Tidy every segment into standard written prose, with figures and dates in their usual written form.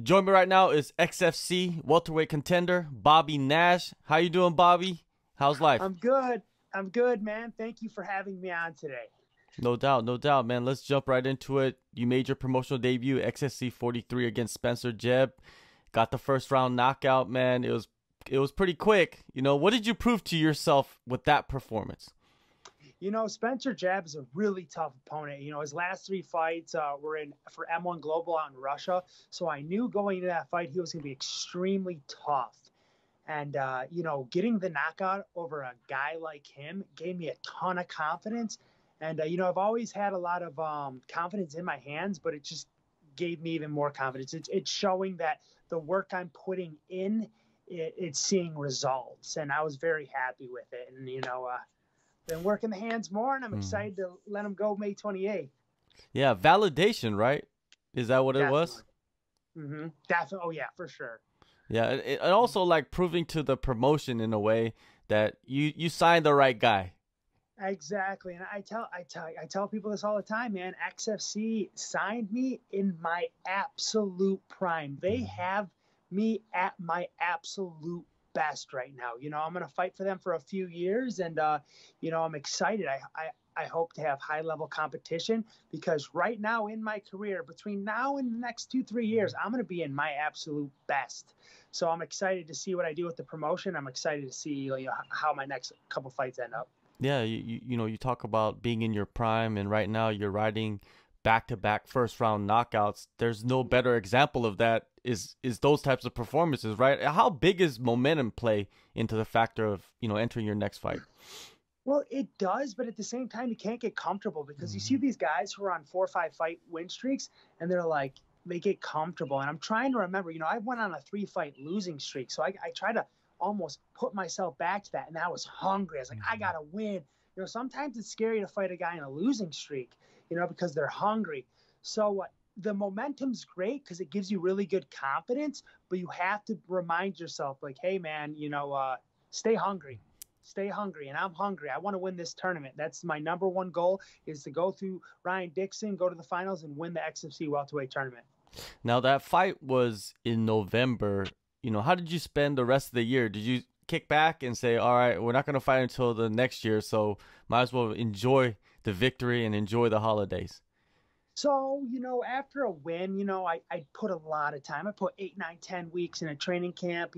Join me right now is XFC welterweight contender Bobby Nash. How you doing, Bobby? How's life? I'm good. I'm good, man. Thank you for having me on today. No doubt, man. Let's jump right into it. You made your promotional debut, XFC 43 against Spencer Jebb. Got the first round knockout, man. It was pretty quick. What did you prove to yourself with that performance? Spencer Jebb is a really tough opponent. His last three fights were in for M1 Global out in Russia. So I knew going into that fight, he was going to be extremely tough. And, getting the knockout over a guy like him gave me a ton of confidence. And, I've always had a lot of confidence in my hands, but it just gave me even more confidence. It's showing that the work I'm putting in, it's seeing results. And I was very happy with it. And, been working the hands more, and I'm excited to let him go May 28th. Yeah, validation, right? Is that what it was? Definitely. Oh, yeah, for sure. Yeah, and also like proving to the promotion in a way that you signed the right guy. Exactly. And I tell people this all the time, man. XFC signed me in my absolute prime. They have me at my absolute best right now. I'm going to fight for them for a few years, and I'm excited. I hope to have high level competition, because right now in my career, between now and the next 2-3 years, I'm going to be in my absolute best. So I'm excited to see what I do with the promotion. I'm excited to see how my next couple fights end up. Yeah, you talk about being in your prime, and right now you're riding back-to-back first-round knockouts. There's no better example of that is those types of performances, right? How big is momentum play into the factor of, entering your next fight? Well, it does, but at the same time, you can't get comfortable, because you see these guys who are on 4 or 5 fight win streaks, and they get comfortable. And I'm trying to remember, I went on a 3-fight losing streak. So I try to almost put myself back to that. And I was hungry. I was like, I got to win. Sometimes it's scary to fight a guy in a losing streak, because they're hungry. So the momentum's great because it gives you really good confidence, but you have to remind yourself, like, hey, man, stay hungry. Stay hungry, and I'm hungry. I want to win this tournament. That's my number one goal, is to go through Ryan Dickson, go to the finals, and win the XFC welterweight tournament. Now, that fight was in November. How did you spend the rest of the year? Did you kick back and say, all right, we're not going to fight until the next year, so might as well enjoy the victory and enjoy the holidays? So, after a win, I put a lot of time. I put 8, 9, 10 weeks in a training camp.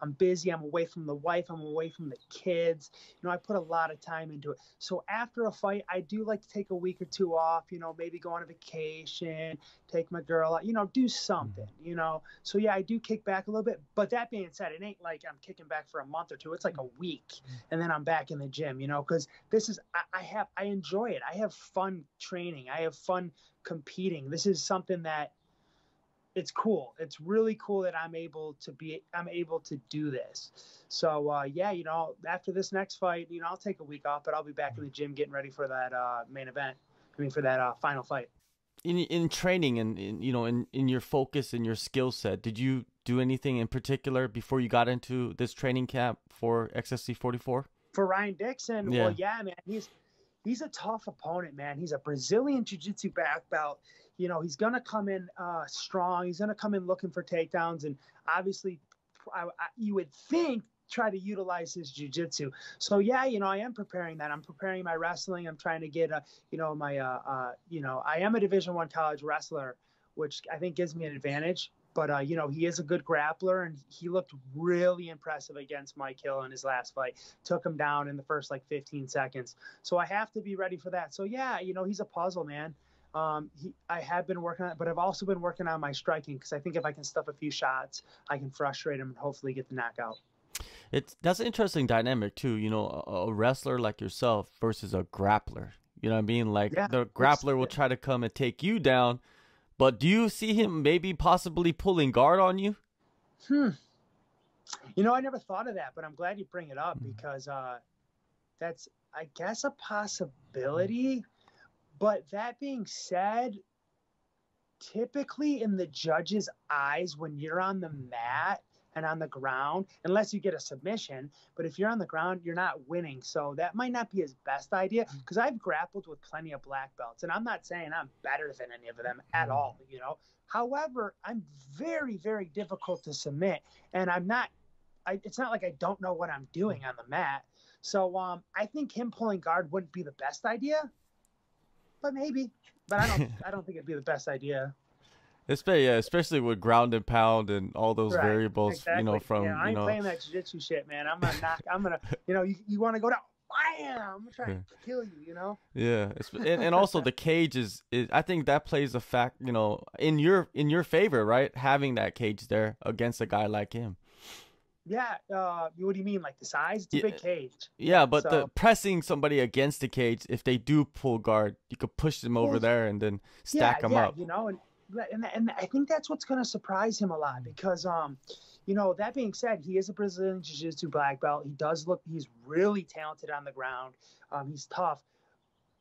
I'm busy. I'm away from the wife. I'm away from the kids. I put a lot of time into it. So after a fight, I do like to take a week or two off, maybe go on a vacation, take my girl out, do something, So, yeah, I do kick back a little bit. But that being said, it ain't like I'm kicking back for a month or two. It's like a week, and then I'm back in the gym, because this is, I enjoy it. I have fun training. I have fun competing. This is something that it's cool. It's really cool that I'm able to do this. So yeah, after this next fight, I'll take a week off, but I'll be back in the gym getting ready for that main event. For that final fight. In training and in your focus and your skill set, did you do anything in particular before you got into this training camp for XSC 44? For Ryan Dickson, yeah. Well, yeah, man, he's a tough opponent, man. He's a Brazilian jiu-jitsu black belt. He's going to come in strong. He's going to come in looking for takedowns. And obviously, you would think, try to utilize his jiu-jitsu. So, yeah, I am preparing that. I'm preparing my wrestling. I'm trying to get, I am a Division I college wrestler, which I think gives me an advantage. But, he is a good grappler, and he looked really impressive against Mike Hill in his last fight. Took him down in the first, 15 seconds. So I have to be ready for that. So, yeah, he's a puzzle, man. I have been working on it, but I've also been working on my striking, because I think if I can stuff a few shots, I can frustrate him and hopefully get the knockout. That's an interesting dynamic, too. A wrestler like yourself versus a grappler. You know what I mean? Like, yeah, the grappler will try to come and take you down. But do you see him maybe possibly pulling guard on you? I never thought of that, but I'm glad you bring it up, because that's, I guess, a possibility. But that being said, typically in the judge's eyes, when you're on the mat and on the ground, unless you get a submission. But if you're on the ground, you're not winning. So that might not be his best idea, because I've grappled with plenty of black belts, and I'm not saying I'm better than any of them at all, you know. However, I'm very, very difficult to submit, and it's not like I don't know what I'm doing on the mat. So I think him pulling guard wouldn't be the best idea, but maybe. But I don't think it'd be the best idea. Especially with ground and pound and all those variables, exactly. you know, from, I ain't playing that jiu-jitsu shit, man. I'm gonna, you know, you want to go down, bam, I'm gonna try to kill you, you know? Yeah. And also the cage is, I think that plays a fact, you know, in your favor, right? Having that cage there against a guy like him. Yeah. What do you mean? Like the size? It's a big cage. Yeah, but the pressing somebody against the cage, if they do pull guard, you could push them over there and then stack them up. You know, and I think that's what's going to surprise him a lot, because, you know, that being said, he is a Brazilian Jiu-Jitsu black belt. He's really talented on the ground. He's tough,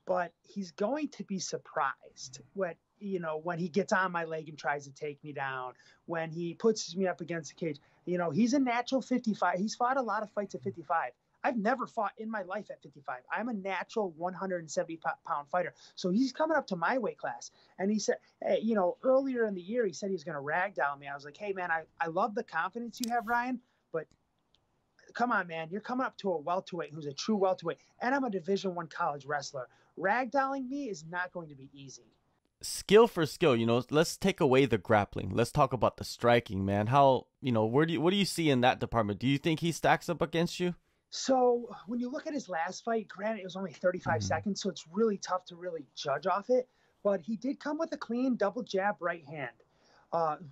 but he's going to be surprised when he gets on my leg and tries to take me down, when he puts me up against the cage. You know, he's a natural 55. He's fought a lot of fights at 55. I've never fought in my life at 55. I'm a natural 170-pound fighter. So he's coming up to my weight class. And he said, hey, you know, earlier in the year, he said he was going to ragdoll me. I was like, hey, man, I love the confidence you have, Ryan, but come on, man. You're coming up to a welterweight who's a true welterweight. And I'm a Division I college wrestler. Ragdolling me is not going to be easy. Skill for skill, you know, let's take away the grappling. Let's talk about the striking, man. How, you know, what do you see in that department? Do you think he stacks up against you? So when you look at his last fight, granted, it was only 35 seconds, so it's really tough to really judge off it. But he did come with a clean double jab right hand,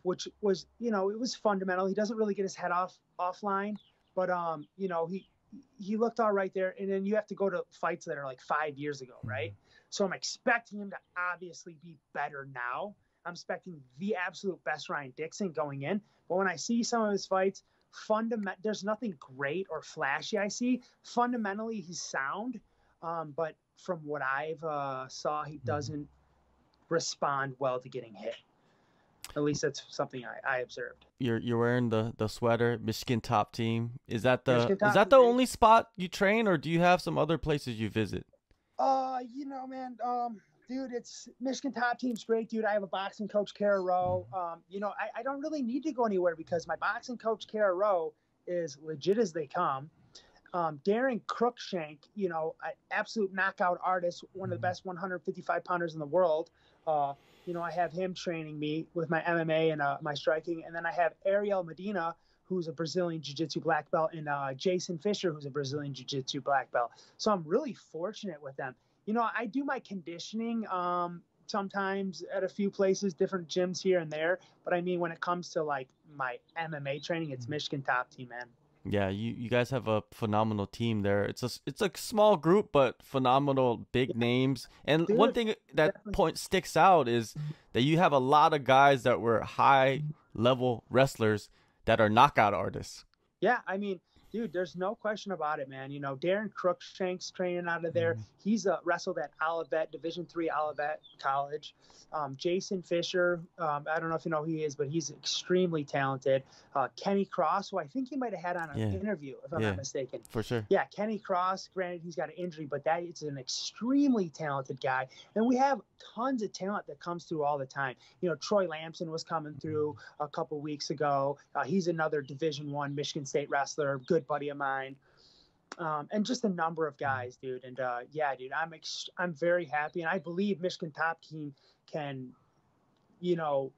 which was, you know, it was fundamental. He doesn't really get his head offline, but, you know, he looked all right there. And then you have to go to fights that are like 5 years ago, right? So I'm expecting him to obviously be better now. I'm expecting the absolute best Ryan Dickson going in. But when I see some of his fights, there's nothing great or flashy I see. Fundamentally, he's sound. But from what I've saw, he doesn't respond well to getting hit. At least that's something I observed. You're wearing the sweater, Michigan Top Team. Is that the only spot you train, or do you have some other places you visit? You know, man, dude, it's Michigan Top Team's great, dude. I have a boxing coach, Kara Rowe. You know, I don't really need to go anywhere, because my boxing coach, Kara Rowe, is legit as they come. Darren Cruikshank, you know, an absolute knockout artist, one of the best 155-pounders in the world. You know, I have him training me with my MMA and my striking. And then I have Ariel Medina, who's a Brazilian Jiu-Jitsu black belt, and Jason Fisher, who's a Brazilian Jiu-Jitsu black belt. So I'm really fortunate with them. You know, I do my conditioning sometimes at a few places, different gyms here and there. But I mean, when it comes to like my MMA training, it's Michigan Top Team, man. Yeah, you guys have a phenomenal team there. It's a small group, but phenomenal big names. And one thing that sticks out is that you have a lot of guys that were high level wrestlers that are knockout artists. Yeah, I mean, dude, there's no question about it, man. You know, Darren Cruikshank's training out of there. He's wrestled at Olivet, Division III Olivet College. Jason Fisher, I don't know if you know who he is, but he's extremely talented. Kenny Cross, who I think he might have had on an interview, if I'm not mistaken. For sure. Yeah, Kenny Cross, granted he's got an injury, but it's an extremely talented guy. And we have tons of talent that comes through all the time. You know, Troy Lamson was coming through a couple weeks ago. He's another Division I Michigan State wrestler, good buddy of mine. And just a number of guys, dude. And yeah, dude, I'm very happy, and I believe Michigan Top Team can, you know,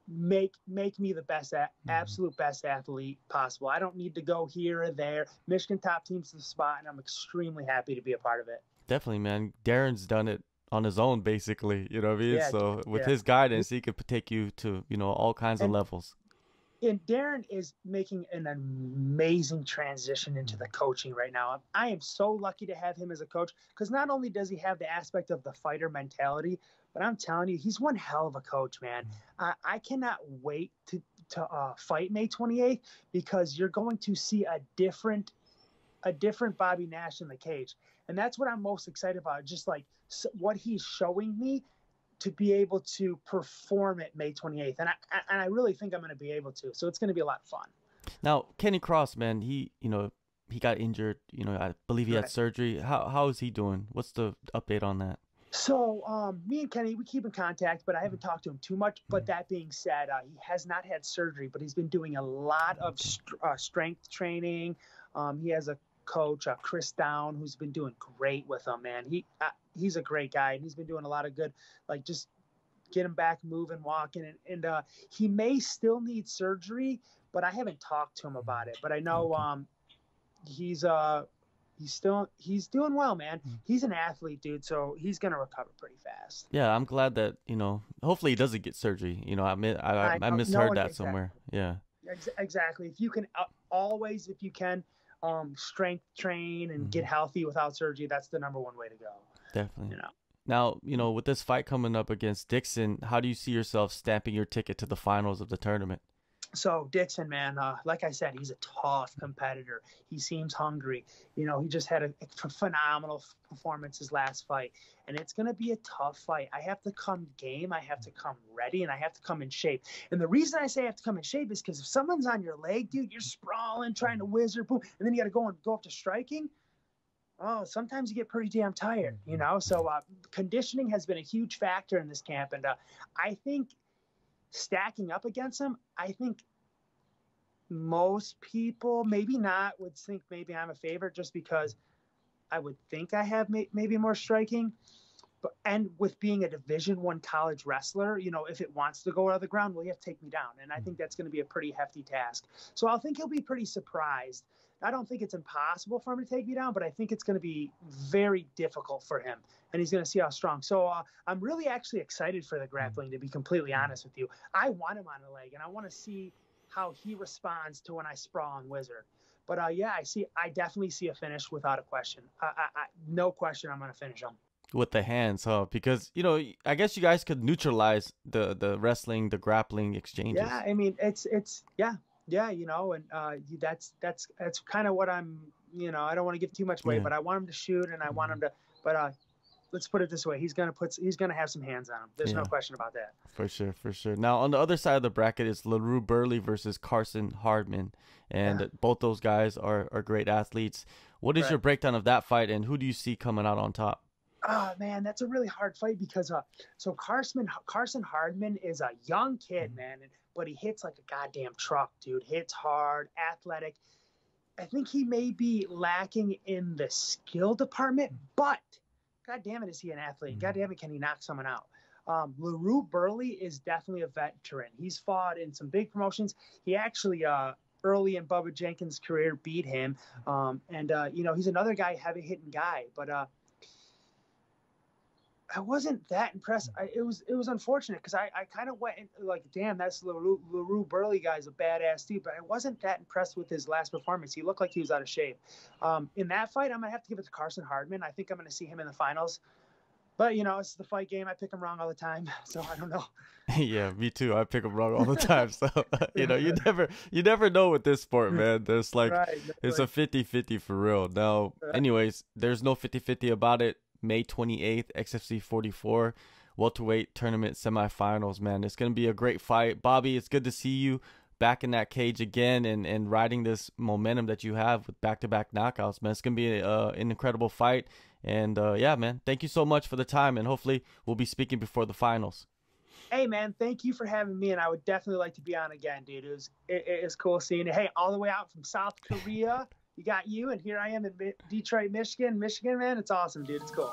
make me the best, absolute best athlete possible. I don't need to go here or there. Michigan Top Team's the spot, and I'm extremely happy to be a part of it. Definitely, man. Darren's done it on his own, basically. You know what I mean? Yeah, so with his guidance, he could take you to, you know, all kinds of levels. And Darren is making an amazing transition into the coaching right now. I am so lucky to have him as a coach, because not only does he have the aspect of the fighter mentality, but I'm telling you, he's one hell of a coach, man. I cannot wait to fight May 28th, because you're going to see a different Bobby Nash in the cage. And that's what I'm most excited about, just like what he's showing me to be able to perform at May 28th. And I really think I'm going to be able to. So it's going to be a lot of fun. Now, Kenny Cross, man, he got injured. I believe he had surgery. How is he doing? What's the update on that? So me and Kenny, we keep in contact, but I haven't talked to him too much. But that being said, he has not had surgery, but he's been doing a lot of strength training. He has a coach, Chris Down, who's been doing great with him, man. He's a great guy, and he's been doing a lot of good, like just get him back moving, walking. And he may still need surgery, but I haven't talked to him about it. But I know he's doing well, man. He's an athlete, dude, so he's gonna recover pretty fast. Yeah, I'm glad that hopefully he doesn't get surgery. I misheard that somewhere. Yeah, exactly. If you can if you can strength train and get healthy without surgery, that's the #1 way to go. Definitely. Now, with this fight coming up against Dickson, how do you see yourself stamping your ticket to the finals of the tournament? So Dickson, man, like I said, he's a tough competitor. He seems hungry. He just had a phenomenal performance his last fight, and it's going to be a tough fight. I have to come game. I have to come ready, and I have to come in shape. And the reason I say I have to come in shape is because if someone's on your leg, dude, you're sprawling, trying to whizzer, boom, and then you got to go up to striking. Oh, sometimes you get pretty damn tired, So conditioning has been a huge factor in this camp, and I think stacking up against him, I think most people, maybe not, would think maybe I'm a favorite just because I would think I have maybe more striking. And with being a Division I college wrestler, if it wants to go out of the ground, well, you have to take me down. And I think that's going to be a pretty hefty task. So I think he'll be pretty surprised. I don't think it's impossible for him to take me down, but I think it's going to be very difficult for him. And he's going to see how strong. So I'm really actually excited for the grappling, to be completely honest with you. I want him on the leg, and I want to see how he responds to when I sprawl and wizard. But yeah, I definitely see a finish without a question. No question I'm going to finish him. With the hands, huh? Because I guess you guys could neutralize the wrestling, the grappling exchanges. Yeah, I mean it's and that's kind of what I'm. I don't want to give too much away, but I want him to shoot, and I want him to. But let's put it this way: he's gonna have some hands on him. There's no question about that. For sure. Now on the other side of the bracket is LaRue Burley versus Carson Hardman, and both those guys are great athletes. What is your breakdown of that fight, and who do you see coming out on top? Oh, man, that's a really hard fight because so Carson Hardman is a young kid, man, but he hits like a goddamn truck, dude. Hits hard, athletic. I think he may be lacking in the skill department, but God damn it, is he an athlete? God damn it, can he knock someone out? LaRue Burley is definitely a veteran. He's fought in some big promotions. He actually early in Bubba Jenkins' career beat him, and he's another guy, heavy hitting guy, but I wasn't that impressed. It was unfortunate because I kind of went like, damn, that's LaRue Burley guy's a badass dude, but I wasn't that impressed with his last performance. He looked like he was out of shape. In that fight, I'm gonna have to give it to Carson Hardman. I think I'm gonna see him in the finals. But it's the fight game. I pick him wrong all the time, so I don't know. Yeah, me too. I pick him wrong all the time. So you never know with this sport, man. There's like it's a 50-50 for real. Now, anyways, there's no 50-50 about it. May 28th, XFC 44 welterweight tournament semifinals, man. It's going to be a great fight. Bobby, it's good to see you back in that cage again and riding this momentum that you have with back-to-back knockouts, man. It's going to be an incredible fight. And, yeah, man, thank you so much for the time, and hopefully we'll be speaking before the finals. Hey, man, thank you for having me, and I would definitely like to be on again, dude. It was cool seeing you. Hey, all the way out from South Korea. You got you, and here I am in Detroit, Michigan. Michigan, man, it's awesome, dude. It's cool.